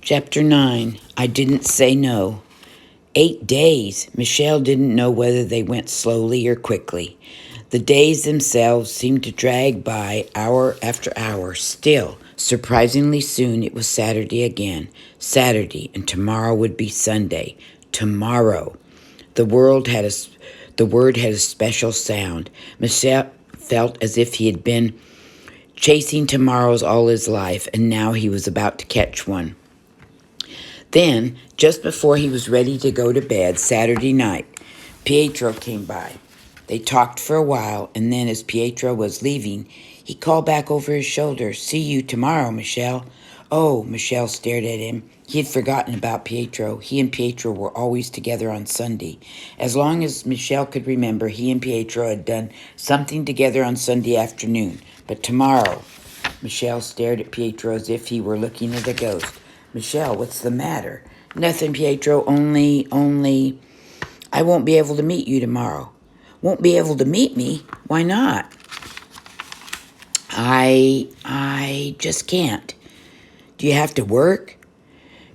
Chapter 9. I Didn't Say No. 8 days. Michelle didn't know whether they went slowly or quickly. The days themselves seemed to drag by hour after hour. Still, surprisingly soon it was Saturday again. Saturday, and tomorrow would be Sunday. Tomorrow. The word had a special sound. Michelle felt as if he had been chasing tomorrows all his life, and now he was about to catch one. Then, just before he was ready to go to bed Saturday night, Pietro came by. They talked for a while, and then as Pietro was leaving, he called back over his shoulder, "See you tomorrow, Michelle." Oh, Michelle stared at him. He had forgotten about Pietro. He and Pietro were always together on Sunday. As long as Michelle could remember, he and Pietro had done something together on Sunday afternoon. But tomorrow, Michelle stared at Pietro as if he were looking at a ghost. "Michelle, what's the matter?" "Nothing, Pietro, only, I won't be able to meet you tomorrow." "Won't be able to meet me? Why not?" I just can't." "Do you have to work?"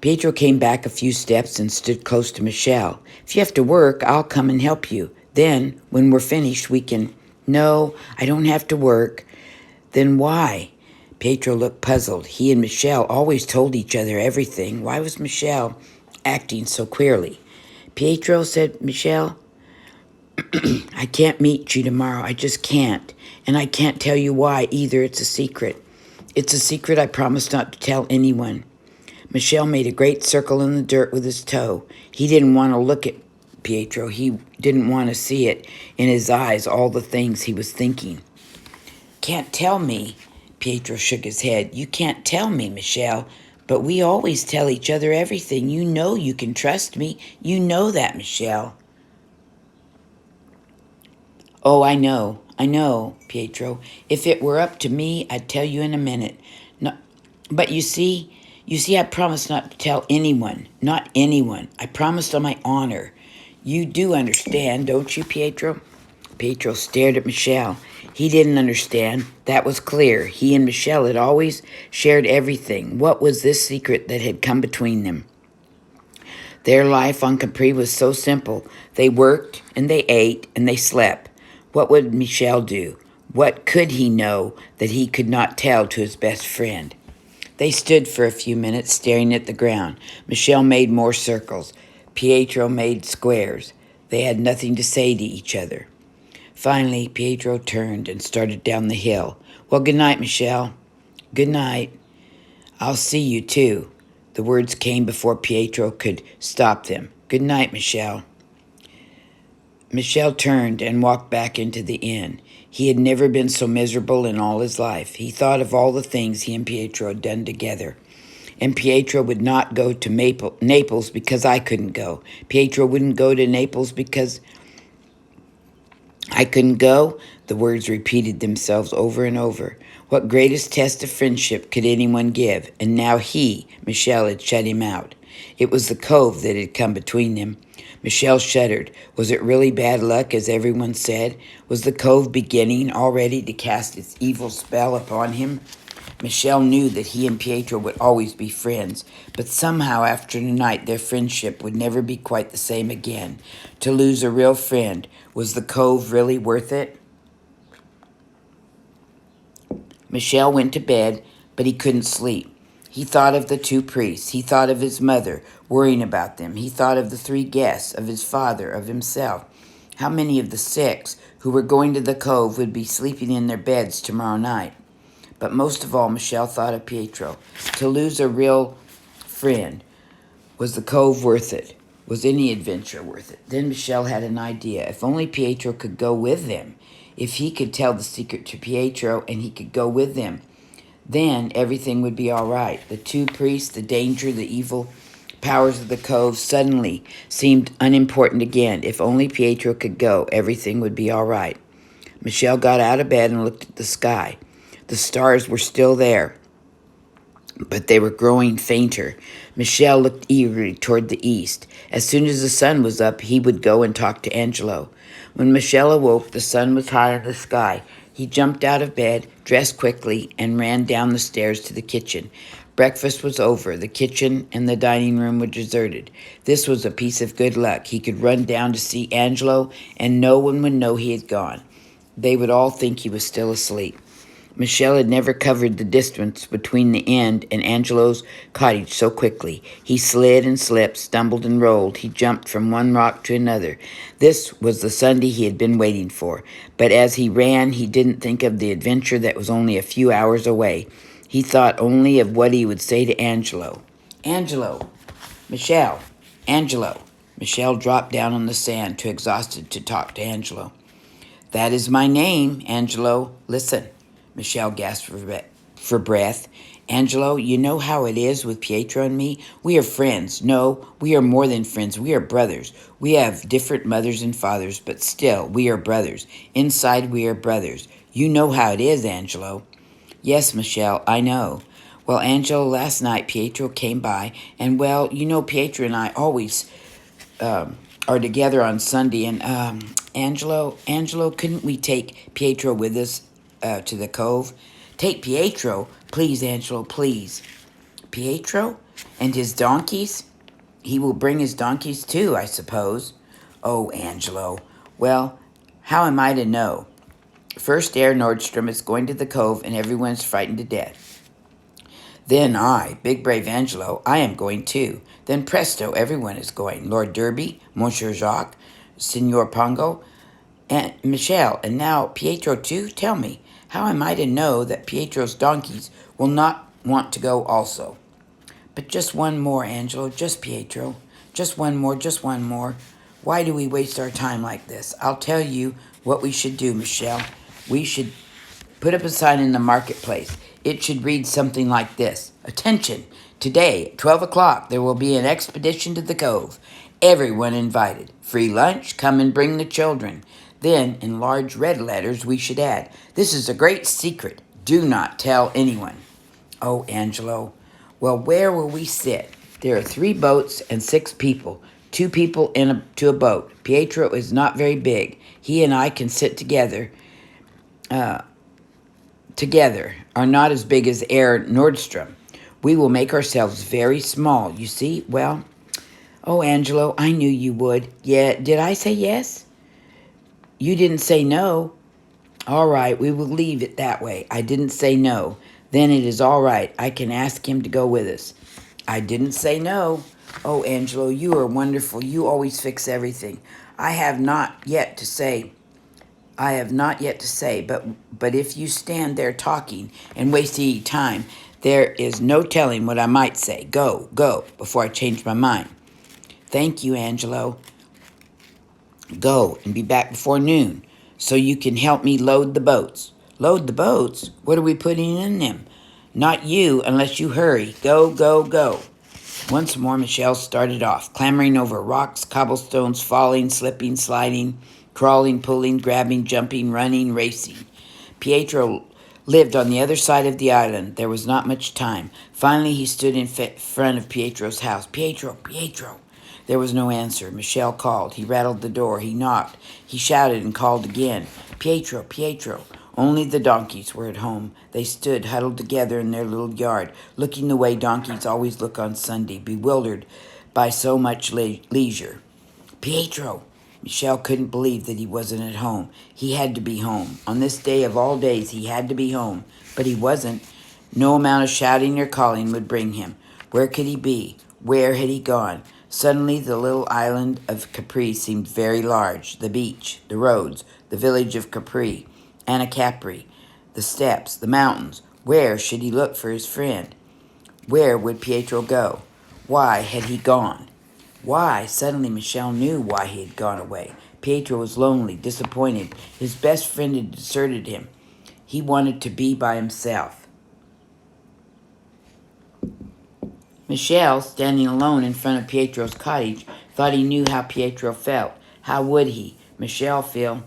Pietro came back a few steps and stood close to Michelle. "If you have to work, I'll come and help you. Then, when we're finished, we can..." "No, I don't have to work." "Then why?" Pietro looked puzzled. He and Michelle always told each other everything. Why was Michelle acting so queerly? "Pietro," said Michelle, "I can't meet you tomorrow. I just can't. And I can't tell you why either. It's a secret. It's a secret I promised not to tell anyone." Michelle made a great circle in the dirt with his toe. He didn't want to look at Pietro. He didn't want to see it in his eyes, all the things he was thinking. "Can't tell me?" Pietro shook his head. "You can't tell me, Michelle. But we always tell each other everything. You know you can trust me. You know that, Michelle." "Oh, I know, Pietro. If it were up to me, I'd tell you in a minute. No, but you see, I promised not to tell anyone. Not anyone. I promised on my honor. You do understand, don't you, Pietro?" Pietro stared at Michelle. He didn't understand. That was clear. He and Michelle had always shared everything. What was this secret that had come between them? Their life on Capri was so simple. They worked, and they ate, and they slept. What would Michelle do? What could he know that he could not tell to his best friend? They stood for a few minutes staring at the ground. Michelle made more circles. Pietro made squares. They had nothing to say to each other. Finally, Pietro turned and started down the hill. "Well, good night, Michelle." "Good night." "I'll see you, too." The words came before Pietro could stop them. "Good night, Michelle." Michelle turned and walked back into the inn. He had never been so miserable in all his life. He thought of all the things he and Pietro had done together. And Pietro would not go to Naples because I couldn't go. Pietro wouldn't go to Naples because I couldn't go. The words repeated themselves over and over. What greatest test of friendship could anyone give? And now he, Michelle, had shut him out. It was the cove that had come between them. Michelle shuddered. Was it really bad luck, as everyone said? Was the cove beginning already to cast its evil spell upon him? Michelle knew that he and Pietro would always be friends, but somehow after tonight their friendship would never be quite the same again. To lose a real friend, was the cove really worth it? Michelle went to bed, but he couldn't sleep. He thought of the two priests. He thought of his mother, worrying about them. He thought of the 3 guests, of his father, of himself. How many of the 6 who were going to the cove would be sleeping in their beds tomorrow night? But most of all, Michelle thought of Pietro. To lose a real friend, was the cove worth it? Was any adventure worth it? Then Michelle had an idea. If only Pietro could go with them. If he could tell the secret to Pietro and he could go with them, then everything would be all right. The 2 priests, the danger, the evil powers of the cove suddenly seemed unimportant again. If only Pietro could go, everything would be all right. Michelle got out of bed and looked at the sky. The stars were still there, but they were growing fainter. Michelle looked eagerly toward the east. As soon as the sun was up, he would go and talk to Angelo. When Michelle awoke, the sun was high in the sky. He jumped out of bed, dressed quickly, and ran down the stairs to the kitchen. Breakfast was over. The kitchen and the dining room were deserted. This was a piece of good luck. He could run down to see Angelo, and no one would know he had gone. They would all think he was still asleep. Michel had never covered the distance between the inn and Angelo's cottage so quickly. He slid and slipped, stumbled and rolled. He jumped from one rock to another. This was the Sunday he had been waiting for. But as he ran, he didn't think of the adventure that was only a few hours away. He thought only of what he would say to Angelo. Angelo! Michel! Angelo! Michel dropped down on the sand, too exhausted to talk to Angelo. That is my name, Angelo. Listen. Michel gasped for breath. Angelo, you know how it is with Pietro and me? We are friends. No, we are more than friends. We are brothers. We have different mothers and fathers, but still, we are brothers. Inside, we are brothers. You know how it is, Angelo. Yes, Michel, I know. Well, Angelo, last night Pietro came by, and well, you know Pietro and I always are together on Sunday, and Angelo, couldn't we take Pietro with us to the cove? Take Pietro? Please, Angelo, please. Pietro? And his donkeys? He will bring his donkeys too, I suppose. Oh, Angelo. Well, how am I to know? First Herr Nordstrom is going to the cove and everyone's frightened to death. Then I, big brave Angelo, I am going too. Then presto, everyone is going. Lord Derby, Monsieur Jacques, Signor Pongo, and Michel, and now Pietro too? Tell me, how am I to know that Pietro's donkeys will not want to go also? But just one more, Angelo, just Pietro. Just one more, just one more. Why do we waste our time like this? I'll tell you what we should do, Michel. We should put up a sign in the marketplace. It should read something like this. Attention! Today, at 12 o'clock, there will be an expedition to the cove. Everyone invited. Free lunch, come and bring the children. Then, in large red letters, we should add, this is a great secret. Do not tell anyone. Oh, Angelo. Well, where will we sit? There are 3 boats and 6 people. 2 people to a boat. Pietro is not very big. He and I can sit together. Are not as big as Herr Nordstrom. We will make ourselves very small, you see? Well, oh, Angelo, I knew you would. Yeah, did I say yes? You didn't say no. All right, we will leave it that way. I didn't say no. Then it is all right. I can ask him to go with us. I didn't say no. Oh, Angelo, you are wonderful. You always fix everything. I have not yet to say, but if you stand there talking and wasting time, there is no telling what I might say. Go, before I change my mind. Thank you, Angelo. Go and be back before noon, so you can help me load the boats. Load the boats? What are we putting in them? Not you, unless you hurry. Go, go. Once more, Michel started off, clambering over rocks, cobblestones, falling, slipping, sliding, crawling, pulling, grabbing, jumping, running, racing. Pietro lived on the other side of the island. There was not much time. Finally, he stood in front of Pietro's house. Pietro. There was no answer. Michel called. He rattled the door. He knocked. He shouted and called again. Pietro. Only the donkeys were at home. They stood huddled together in their little yard, looking the way donkeys always look on Sunday, bewildered by so much leisure. Pietro! Michel couldn't believe that he wasn't at home. He had to be home. On this day of all days, he had to be home. But he wasn't. No amount of shouting or calling would bring him. Where could he be? Where had he gone? Suddenly, the little island of Capri seemed very large. The beach, the roads, the village of Capri, Anacapri, the steps, the mountains. Where should he look for his friend? Where would Pietro go? Why had he gone? Why? Suddenly Michel knew why he had gone away. Pietro was lonely, disappointed. His best friend had deserted him. He wanted to be by himself. Michel, standing alone in front of Pietro's cottage, thought he knew how Pietro felt. How would he, Michel, feel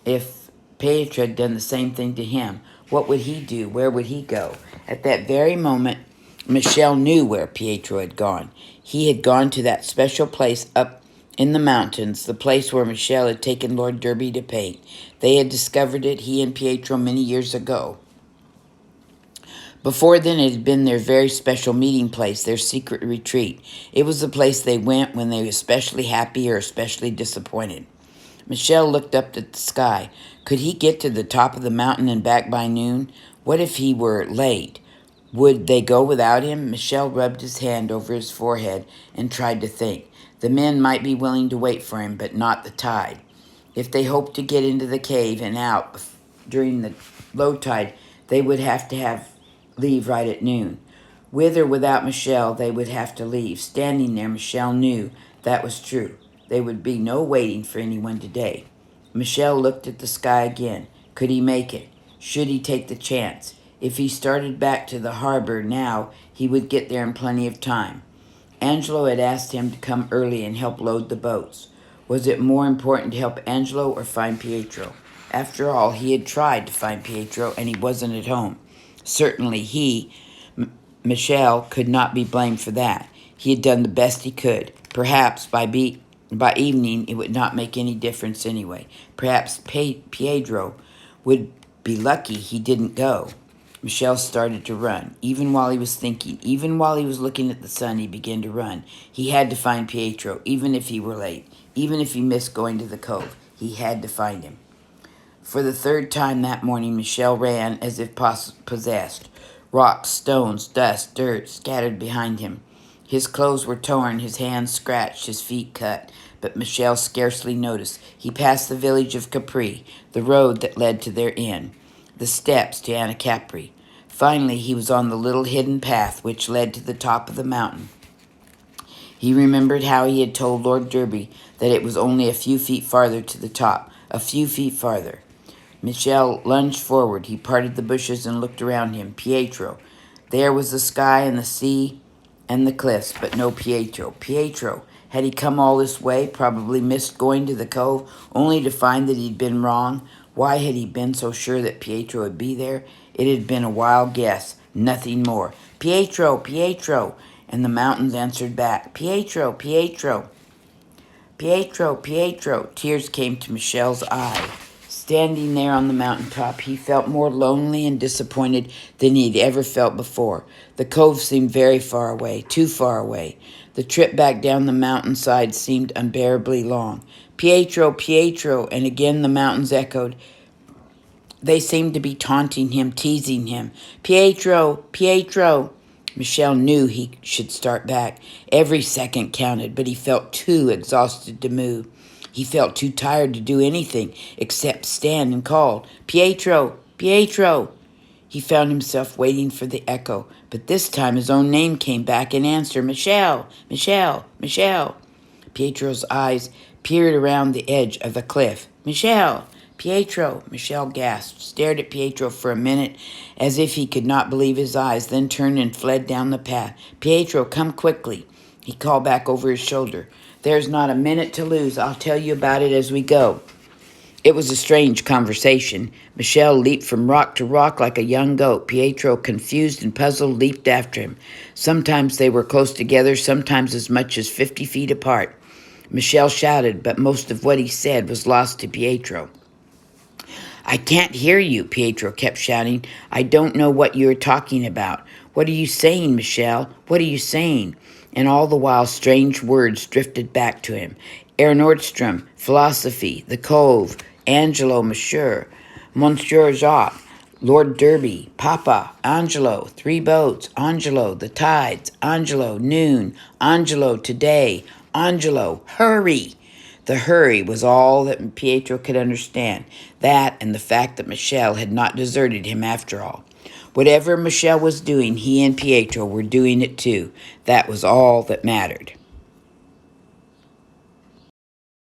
if Pietro had done the same thing to him? What would he do? Where would he go? At that very moment, Michel knew where Pietro had gone. He had gone to that special place up in the mountains, the place where Michel had taken Lord Derby to paint. They had discovered it, he and Pietro, many years ago. Before then, it had been their very special meeting place, their secret retreat. It was the place they went when they were especially happy or especially disappointed. Michel looked up at the sky. Could he get to the top of the mountain and back by noon? What if he were late? Would they go without him? Michel rubbed his hand over his forehead and tried to think. The men might be willing to wait for him, but not the tide. If they hoped to get into the cave and out during the low tide, they would have leave right at noon. With or without Michel, they would have to leave. Standing there, Michel knew that was true. There would be no waiting for anyone today. Michel looked at the sky again. Could he make it? Should he take the chance? If he started back to the harbor now, he would get there in plenty of time. Angelo had asked him to come early and help load the boats. Was it more important to help Angelo or find Pietro? After all, he had tried to find Pietro and he wasn't at home. Certainly Michel, could not be blamed for that. He had done the best he could. Perhaps by evening it would not make any difference anyway. Perhaps Pietro would be lucky he didn't go. Michel started to run. Even while he was thinking, even while he was looking at the sun, he began to run. He had to find Pietro, even if he were late, even if he missed going to the cove. He had to find him. For the third time that morning, Michel ran as if possessed. Rocks, stones, dust, dirt scattered behind him. His clothes were torn, his hands scratched, his feet cut, but Michel scarcely noticed. He passed the village of Capri, the road that led to their inn, the steps to Anacapri. Finally, he was on the little hidden path which led to the top of the mountain. He remembered how he had told Lord Derby that it was only a few feet farther to the top, a few feet farther. Michel lunged forward. He parted the bushes and looked around him. Pietro. There was the sky and the sea and the cliffs, but no Pietro. Pietro. Had he come all this way, probably missed going to the cove, only to find that he'd been wrong? Why had he been so sure that Pietro would be there? It had been a wild guess, nothing more. Pietro, Pietro. And the mountains answered back, Pietro, Pietro. Pietro, Pietro. Tears came to Michel's eyes. Standing there on the mountaintop, he felt more lonely and disappointed than he'd ever felt before. The cove seemed very far away, too far away. The trip back down the mountainside seemed unbearably long. Pietro, Pietro, and again the mountains echoed. They seemed to be taunting him, teasing him. Pietro, Pietro. Michel knew he should start back. Every second counted, but he felt too exhausted to move. He felt too tired to do anything except stand and call, Pietro, Pietro. He found himself waiting for the echo, but this time his own name came back in answer, Michel, Michel, Michel. Pietro's eyes peered around the edge of the cliff. Michel, Pietro. Michel gasped, stared at Pietro for a minute as if he could not believe his eyes, then turned and fled down the path. Pietro, come quickly. He called back over his shoulder. There's not a minute to lose. I'll tell you about it as we go. It was a strange conversation. Michel leaped from rock to rock like a young goat. Pietro, confused and puzzled, leaped after him. Sometimes they were close together, sometimes as much as 50 feet apart. Michel shouted, but most of what he said was lost to Pietro. I can't hear you, Pietro kept shouting. I don't know what you're talking about. What are you saying, Michel? What are you saying? And all the while strange words drifted back to him. Herr Nordstrom, philosophy, the cove, Angelo, Monsieur Jacques, Lord Derby, Papa, Angelo, 3 boats, Angelo, the tides, Angelo, noon, Angelo, today, Angelo, hurry. The hurry was all that Pietro could understand, that and the fact that Michel had not deserted him after all. Whatever Michel was doing, he and Pietro were doing it too. That was all that mattered.